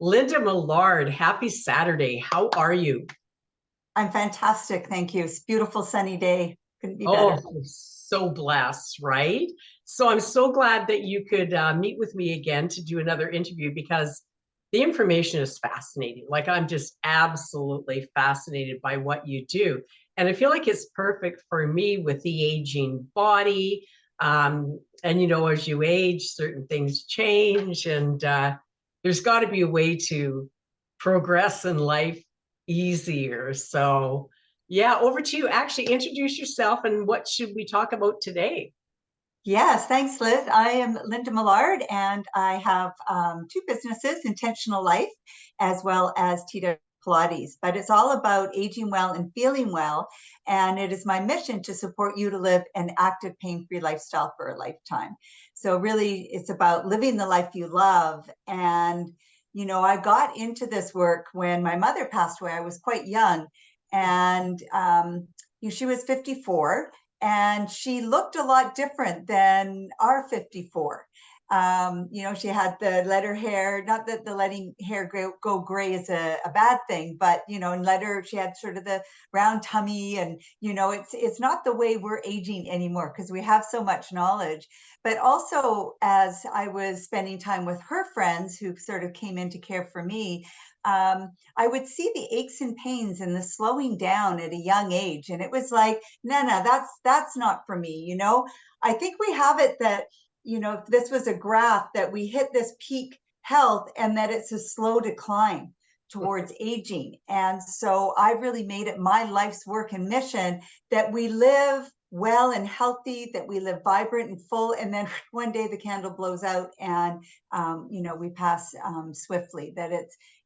Linda Mallard, happy Saturday. How are you? I'm fantastic, thank you. It's a beautiful sunny day. Couldn't be Oh, better. I'm so blessed, right? So I'm so glad that you could meet with me again to do another interview because the information is fascinating. Like, I'm just absolutely fascinated by what you do. And I feel like it's perfect for me with the aging body. And, as you age, certain things change, and there's got to be a way to progress in life easier. So, yeah, over to you. Actually, introduce yourself and what should we talk about today? Yes, thanks, Liz. I am Linda Mallard, and I have two businesses, Intentional Life, as well as Tita Pilates. But it's all about aging well and feeling well. And it is my mission to support you to live an active, pain-free lifestyle for a lifetime. So really, it's about living the life you love. And, I got into this work when my mother passed away. I was quite young, and she was 54 and she looked a lot different than our 54. She had the let her hair, not that the letting hair go gray is a bad thing, but and she had sort of the round tummy, and it's not the way we're aging anymore because we have so much knowledge. But also, as I was spending time with her friends who sort of came in to care for me, I would see the aches and pains and the slowing down at a young age, and it was like, no, that's not for me. I think we have it that if this was a graph, that we hit this peak health and that it's a slow decline towards aging. And so I really made it my life's work and mission that we live well and healthy, that we live vibrant and full, and then one day the candle blows out and we pass swiftly. That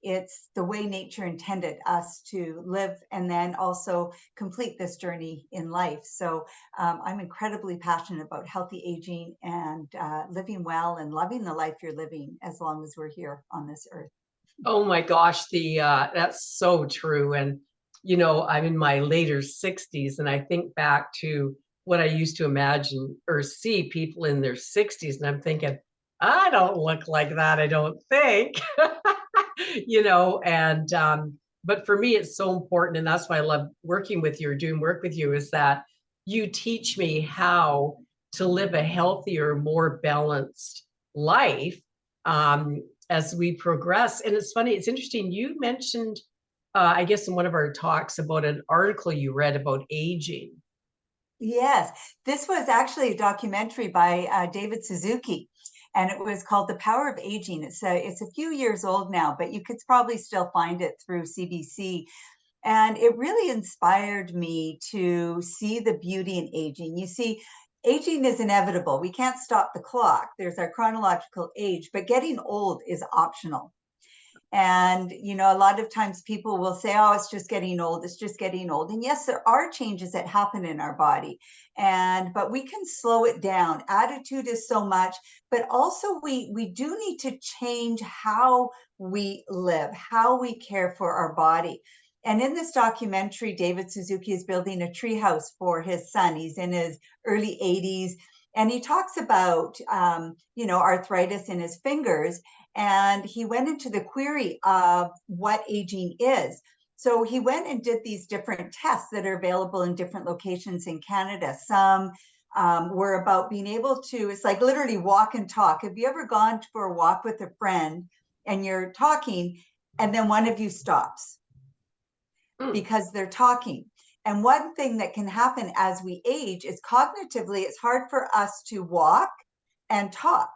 it's the way nature intended us to live and then also complete this journey in life. So I'm incredibly passionate about healthy aging and living well and loving the life you're living as long as we're here on this earth. Oh my gosh, the that's so true. And I'm in my later 60s, and I think back to what I used to imagine or see people in their 60s, and I'm thinking, I don't look like that, I don't think. And but for me, it's so important, and that's why I love working with you or doing work with you, is that you teach me how to live a healthier, more balanced life. As we progress. And it's funny, it's interesting. You mentioned, I guess, in one of our talks about an article you read about aging. Yes, this was actually a documentary by David Suzuki, and it was called The Power of Aging. It's a few years old now, but you could probably still find it through CBC. And it really inspired me to see the beauty in aging. You see, aging is inevitable. We can't stop the clock. There's our chronological age, but getting old is optional. And, a lot of times people will say, oh, it's just getting old. It's just getting old. And yes, there are changes that happen in our body. But we can slow it down. Attitude is so much, but also we do need to change how we live, how we care for our body. And in this documentary, David Suzuki is building a treehouse for his son. He's in his early 80s. And he talks about, arthritis in his fingers, and he went into the query of what aging is. So he went and did these different tests that are available in different locations in Canada. Some were about being able to, it's like literally walk and talk. Have you ever gone for a walk with a friend and you're talking and then one of you stops Mm. because they're talking? And one thing that can happen as we age is cognitively, it's hard for us to walk and talk.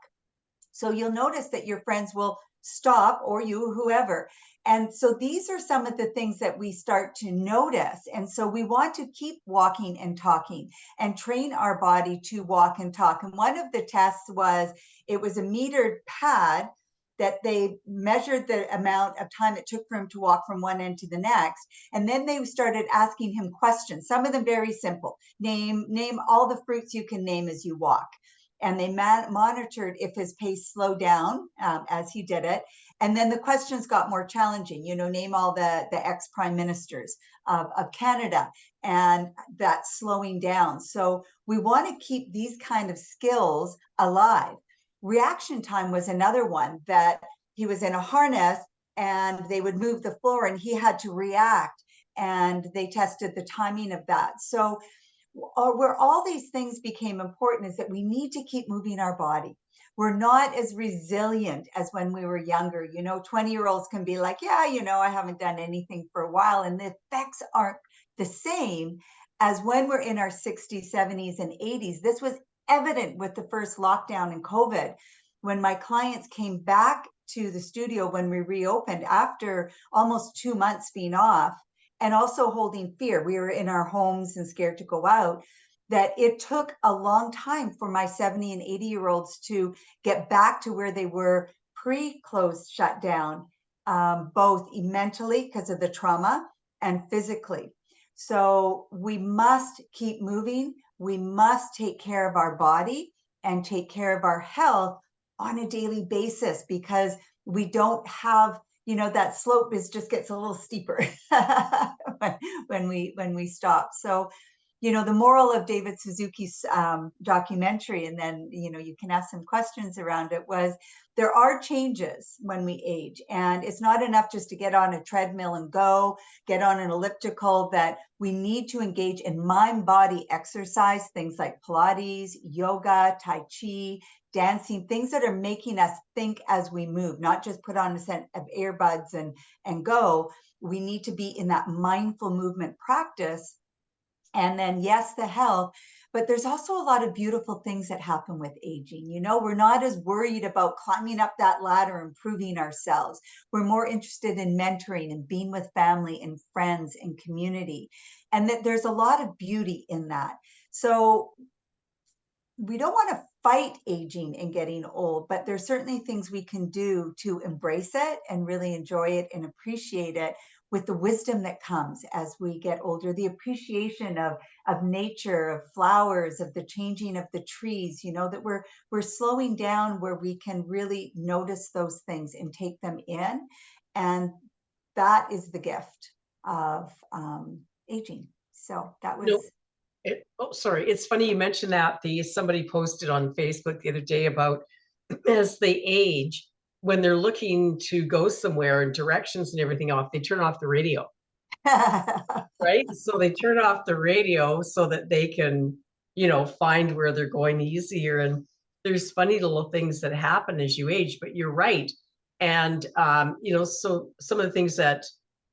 So you'll notice that your friends will stop, or you, whoever. And so these are some of the things that we start to notice. And so we want to keep walking and talking and train our body to walk and talk. And one of the tests was, it was a metered pad that they measured the amount of time it took for him to walk from one end to the next. And then they started asking him questions, some of them very simple. Name all the fruits you can name as you walk. And they monitored if his pace slowed down as he did it. And then the questions got more challenging. Name all the ex-prime ministers of Canada, and that's slowing down. So we want to keep these kind of skills alive. Reaction time was another one, that he was in a harness and they would move the floor and he had to react, and they tested the timing of that. So where all these things became important is that we need to keep moving our body. We're not as resilient as when we were younger. 20-year-olds can be like, yeah, I haven't done anything for a while. And the effects aren't the same as when we're in our 60s, 70s, and 80s. This was evident with the first lockdown in COVID, when my clients came back to the studio when we reopened after almost 2 months being off, and also holding fear. We were in our homes and scared to go out, that it took a long time for my 70 and 80-year-olds to get back to where they were pre-closed shutdown, both mentally because of the trauma and physically. So we must keep moving. We must take care of our body and take care of our health on a daily basis, because we don't have, that slope just gets a little steeper when we stop. So, the moral of David Suzuki's documentary, and then, you can ask some questions around it, was there are changes when we age, and it's not enough just to get on a treadmill and get on an elliptical, that we need to engage in mind-body exercise, things like Pilates, yoga, Tai Chi, dancing, things that are making us think as we move, not just put on a set of earbuds and go. We need to be in that mindful movement practice. And then, yes, the health, but there's also a lot of beautiful things that happen with aging. We're not as worried about climbing up that ladder, improving ourselves. We're more interested in mentoring and being with family and friends and community. And that there's a lot of beauty in that. So we don't want to fight aging and getting old, but there's certainly things we can do to embrace it and really enjoy it and appreciate it, with the wisdom that comes as we get older, the appreciation of nature, of flowers, of the changing of the trees, that we're slowing down, where we can really notice those things and take them in. And that is the gift of aging. So that was... Sorry. It's funny you mentioned that. Somebody posted on Facebook the other day about, as they age, when they're looking to go somewhere and directions and everything off, they turn off the radio. Right? So they turn off the radio so that they can, find where they're going easier. And there's funny little things that happen as you age, but you're right. And, so some of the things that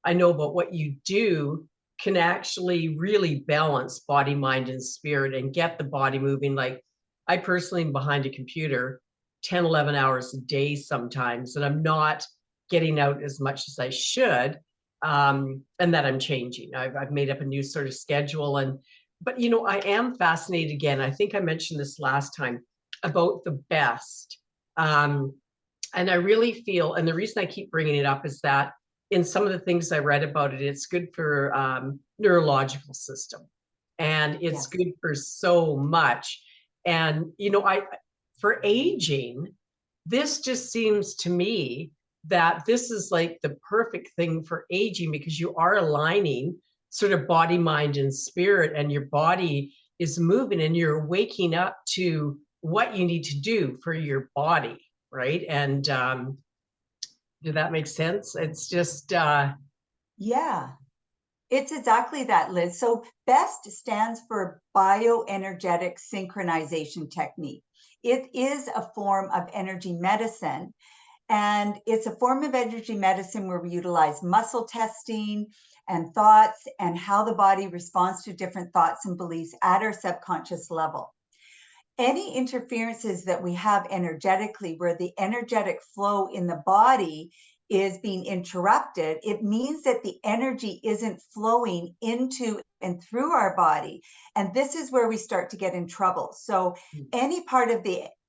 I know about what you do can actually really balance body, mind, and spirit and get the body moving. Like, I personally am behind a computer 10, 11 hours a day sometimes, and I'm not getting out as much as I should. And that I'm changing. I've made up a new sort of schedule. But I am fascinated again. I think I mentioned this last time about the best. And I really feel, and the reason I keep bringing it up is that in some of the things I read about it, it's good for neurological system, and it's good for so much. And, for aging, this just seems to me that this is like the perfect thing for aging, because you are aligning sort of body, mind, and spirit, and your body is moving and you're waking up to what you need to do for your body, right? And did that make sense? It's just yeah, it's exactly that, Liz. So BEST stands for bioenergetic synchronization technique. It is a form of energy medicine. And it's a form of energy medicine where we utilize muscle testing and thoughts and how the body responds to different thoughts and beliefs at our subconscious level. Any interferences that we have energetically, where the energetic flow in the body is being interrupted, it means that the energy isn't flowing into and through our body. And this is where we start to get in trouble. So any part of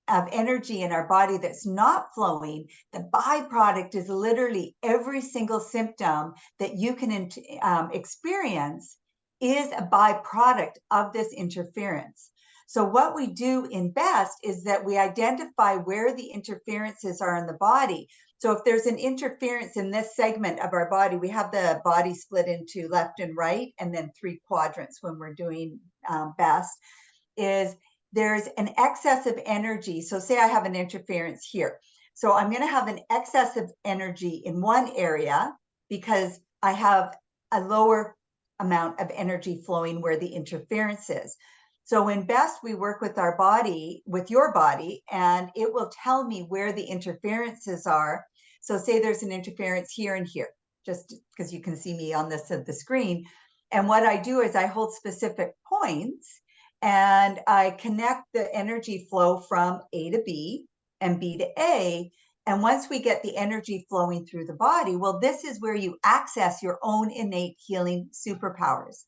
energy in our body that's not flowing, the byproduct is literally every single symptom that you can experience is a byproduct of this interference. So what we do in BEST is that we identify where the interferences are in the body. So if there's an interference in this segment of our body, we have the body split into left and right, and then 3 quadrants when we're doing BEST, is there's an excess of energy. So say I have an interference here. So I'm going to have an excess of energy in one area because I have a lower amount of energy flowing where the interference is. So in BEST, we work with our body, with your body, and it will tell me where the interferences are. So say there's an interference here and here, just because you can see me on the screen. And what I do is I hold specific points and I connect the energy flow from A to B and B to A. And once we get the energy flowing through the body, well, this is where you access your own innate healing superpowers.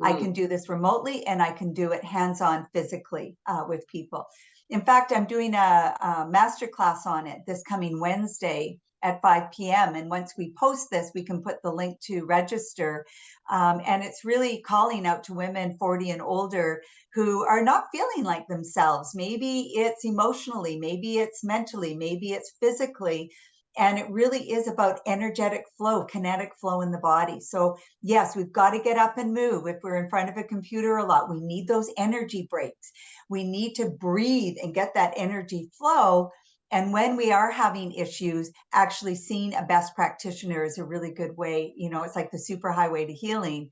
I can do this remotely and I can do it hands-on physically with people. In fact, I'm doing a masterclass on it this coming Wednesday at 5 p.m. And once we post this, we can put the link to register. And it's really calling out to women 40 and older who are not feeling like themselves. Maybe it's emotionally, maybe it's mentally, maybe it's physically. And it really is about energetic flow, kinetic flow in the body. So yes, we've got to get up and move. If we're in front of a computer a lot, we need those energy breaks. We need to breathe and get that energy flow. And when we are having issues, actually seeing a BEST practitioner is a really good way. You know, it's like the super highway to healing.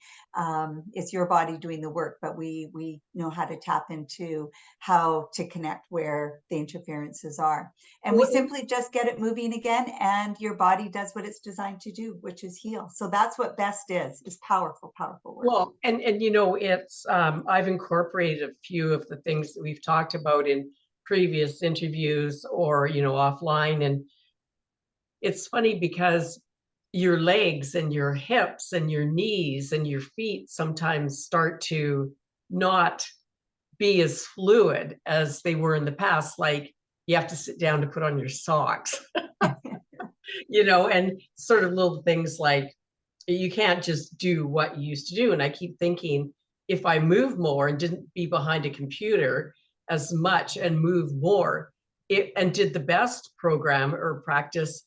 It's your body doing the work, but we know how to tap into how to connect where the interferences are. And we simply just get it moving again, and your body does what it's designed to do, which is heal. So that's what BEST is powerful, powerful work. Well, and you know, it's I've incorporated a few of the things that we've talked about in previous interviews or, you know, offline. And it's funny because your legs and your hips and your knees and your feet sometimes start to not be as fluid as they were in the past. Like you have to sit down to put on your socks, you know, and sort of little things like you can't just do what you used to do. And I keep thinking, if I move more and didn't be behind a computer as much and move more and did the BEST program or practice,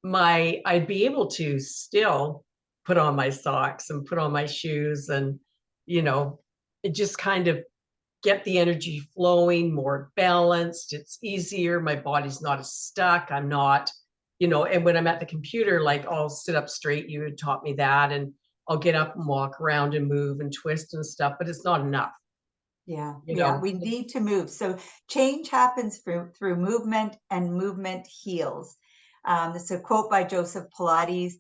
I'd be able to still put on my socks and put on my shoes and, you know, it just kind of get the energy flowing, more balanced. It's easier. My body's not as stuck. I'm not, you know, and when I'm at the computer, like I'll sit up straight. You had taught me that, and I'll get up and walk around and move and twist and stuff, but it's not enough. Yeah, You yeah, know, we need to move. So change happens through movement, and movement heals. It's a quote by Joseph Pilates.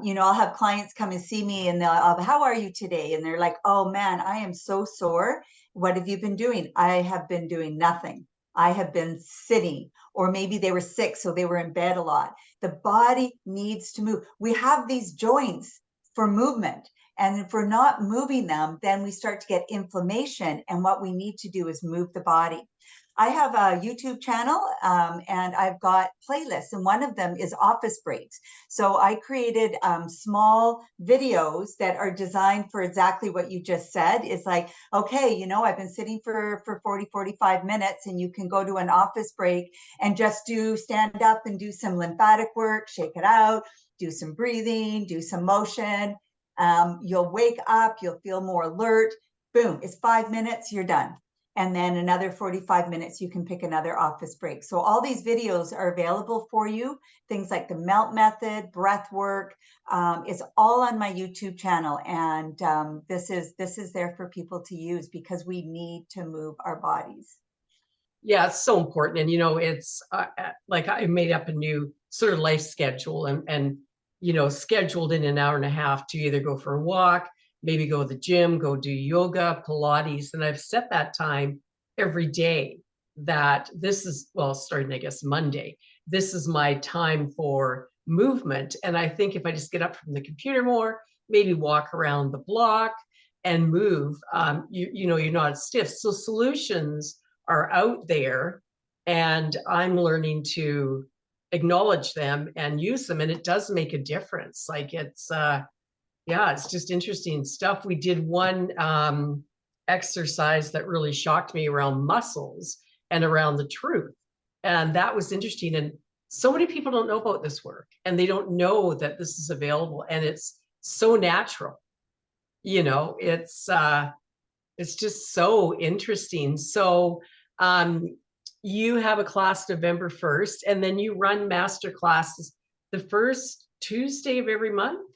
You know, I'll have clients come and see me and they'll, how are you today? And they're like, oh man, I am so sore. What have you been doing? I have been doing nothing. I have been sitting, or maybe they were sick, so they were in bed a lot. The body needs to move. We have these joints for movement. And if we're not moving them, then we start to get inflammation. And what we need to do is move the body. I have a YouTube channel and I've got playlists, and one of them is office breaks. So I created small videos that are designed for exactly what you just said. It's like, okay, you know, I've been sitting for 40, 45 minutes, and you can go to an office break and just stand up and do some lymphatic work, shake it out, do some breathing, do some motion. You'll wake up, you'll feel more alert. Boom, it's 5 minutes, you're done. And then another 45 minutes, you can pick another office break. So all these videos are available for you. Things like the melt method, breath work. It's all on my YouTube channel. And this is there for people to use because we need to move our bodies. yeah, it's so important. And, you know, it's like I made up a new sort of life schedule and, you know, scheduled in an hour and a half to either go for a walk, maybe go to the gym, go do yoga, Pilates. And I've set that time every day that this is, well, starting, I guess, Monday, this is my time for movement. And I think if I just get up from the computer more, maybe walk around the block and move, you know, you're not stiff. So solutions are out there, and I'm learning to acknowledge them and use them, and it does make a difference. Like it's yeah, it's just interesting stuff. We did one exercise that really shocked me around muscles and around the truth, and that was interesting. And so many people don't know about this work, and they don't know that this is available, and it's so natural. You know, it's just so interesting. So, you have a class November 1st, and then you run master classes the first Tuesday of every month?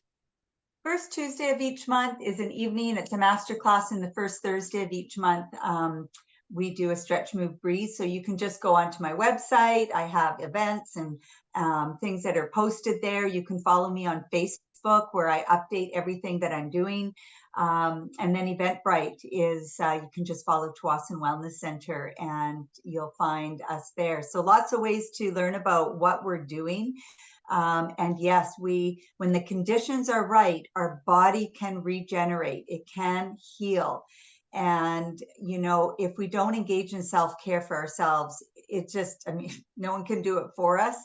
First Tuesday of each month is an evening. It's a master class, and the first Thursday of each month, we do a stretch, move, breathe. So you can just go onto my website. I have events and things that are posted there. You can follow me on Facebook, where I update everything that I'm doing. And then Eventbrite is, you can just follow Tawasin Wellness Center and you'll find us there. So lots of ways to learn about what we're doing. And yes, when the conditions are right, our body can regenerate, it can heal. And, if we don't engage in self-care for ourselves, no one can do it for us.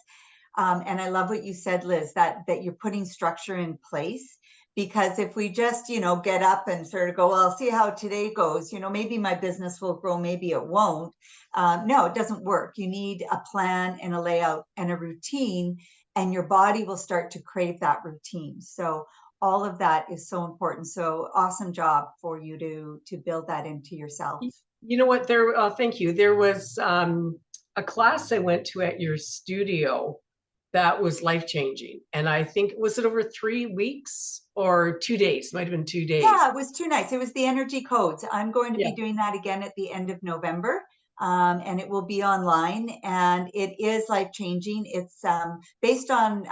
And I love what you said, Liz, that you're putting structure in place. Because if we just, get up and sort of go, well, I'll see how today goes, maybe my business will grow, maybe it won't. No, it doesn't work. You need a plan and a layout and a routine, and your body will start to crave that routine. So all of that is so important. So awesome job for you to build that into yourself. You know what, thank you. There was a class I went to at your studio that was life-changing. And I think, was it over 3 weeks or 2 days? Might have been 2 days. Yeah, it was 2 nights. It was the energy codes. I'm going to Yeah. be doing that again at the end of November. And it will be online, and it is life-changing. It's based on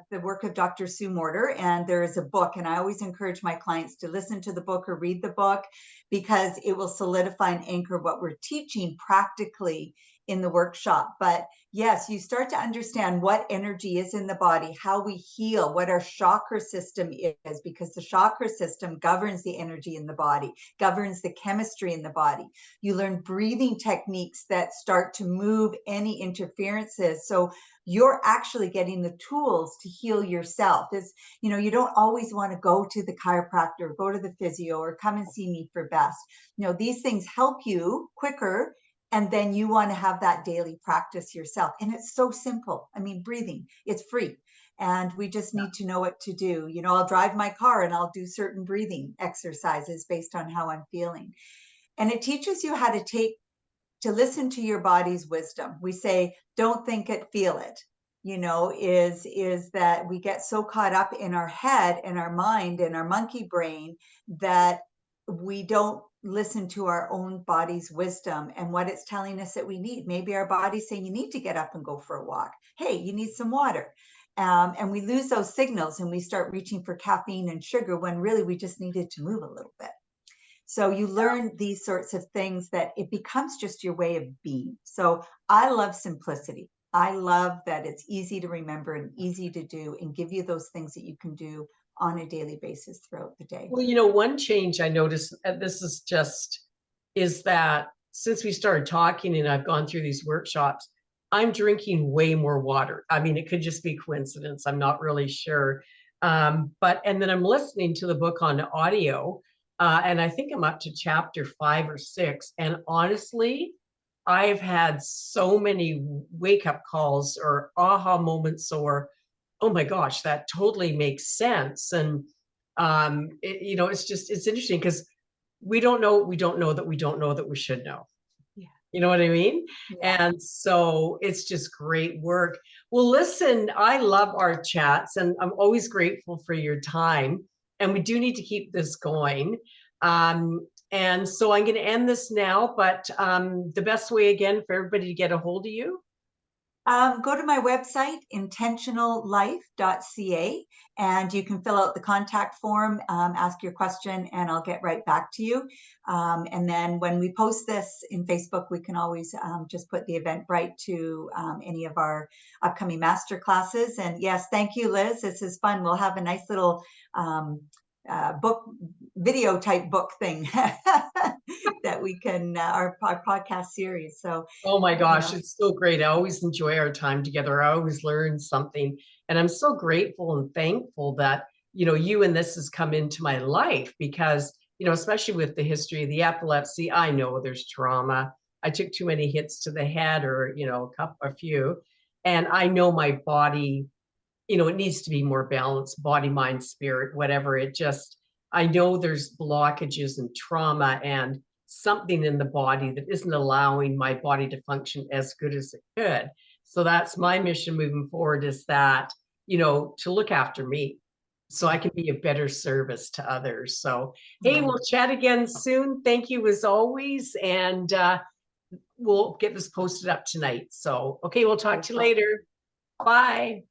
the work of Dr. Sue Morter, and there is a book, and I always encourage my clients to listen to the book or read the book, because it will solidify and anchor what we're teaching practically in the workshop. But yes, you start to understand what energy is in the body, how we heal, what our chakra system is, because the chakra system governs the energy in the body, governs the chemistry in the body. You learn breathing techniques that start to move any interferences. So you're actually getting the tools to heal yourself. You don't always want to go to the chiropractor, go to the physio, or come and see me for best. These things help you quicker, and then you want to have that daily practice yourself. And it's so simple. I mean, breathing, it's free. And we just need to know what to do. I'll drive my car and I'll do certain breathing exercises based on how I'm feeling. And it teaches you how to listen to your body's wisdom. We say, don't think it, feel it. Is that we get so caught up in our head and our mind and our monkey brain that we don't listen to our own body's wisdom and what it's telling us that we need. Maybe our body's saying you need to get up and go for a walk. Hey, you need some water. And we lose those signals and we start reaching for caffeine and sugar when really we just needed to move a little bit. So you learn these sorts of things that it becomes just your way of being. So I love simplicity. I love that it's easy to remember and easy to do, and give you those things that you can do on a daily basis throughout the day. Well, one change I noticed, is that since we started talking and I've gone through these workshops, I'm drinking way more water. I mean, it could just be coincidence. I'm not really sure. And then I'm listening to the book on audio, and I think I'm up to chapter 5 or 6. And honestly, I've had so many wake-up calls or aha moments, or, oh my gosh, that totally makes sense. And it's interesting because we don't know that we don't know that we should know. Yeah. You know what I mean? Yeah. And so it's just great work. Well, listen, I love our chats, and I'm always grateful for your time. And we do need to keep this going. And so I'm going to end this now, but the best way again for everybody to get a hold of you. Go to my website, intentionallife.ca, and you can fill out the contact form, ask your question, and I'll get right back to you. And then when we post this in Facebook, we can always just put the Eventbrite to any of our upcoming master classes. And yes, thank you, Liz. This is fun. We'll have a nice little book video type book thing that we can our podcast series. So oh my gosh, it's so great. I always enjoy our time together. I always learn something, and I'm so grateful and thankful that you and this has come into my life, because especially with the history of the epilepsy, I know there's trauma. I took too many hits to the head, or a few, and I know my body, it needs to be more balanced, body, mind, spirit, whatever. I know there's blockages and trauma, and something in the body that isn't allowing my body to function as good as it could. So that's my mission moving forward, is that, to look after me so I can be a better service to others. So, hey, we'll chat again soon. Thank you as always. And we'll get this posted up tonight. So, okay, we'll talk to you later. Bye.